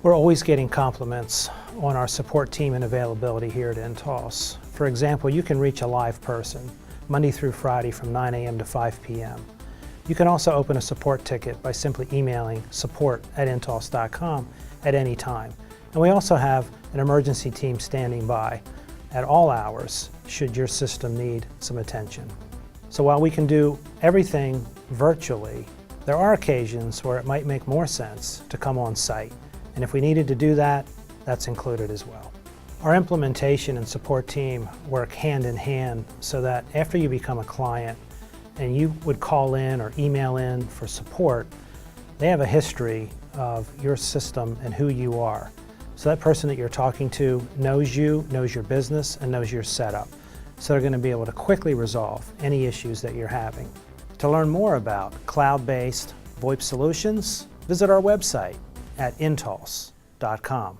We're always getting compliments on our support team and availability here at Intulse. For example, you can reach a live person Monday through Friday from 9 a.m. to 5 p.m. You can also open a support ticket by simply emailing support@intulse.com at any time. And we also have an emergency team standing by at all hours should your system need some attention. So while we can do everything virtually, there are occasions where it might make more sense to come on site. And if we needed to do that, that's included as well. Our implementation and support team work hand in hand so that after you become a client and you would call in or email in for support, they have a history of your system and who you are. So that person that you're talking to knows you, knows your business, and knows your setup. So they're going to be able to quickly resolve any issues that you're having. To learn more about cloud-based VoIP solutions, visit our website at intulse.com.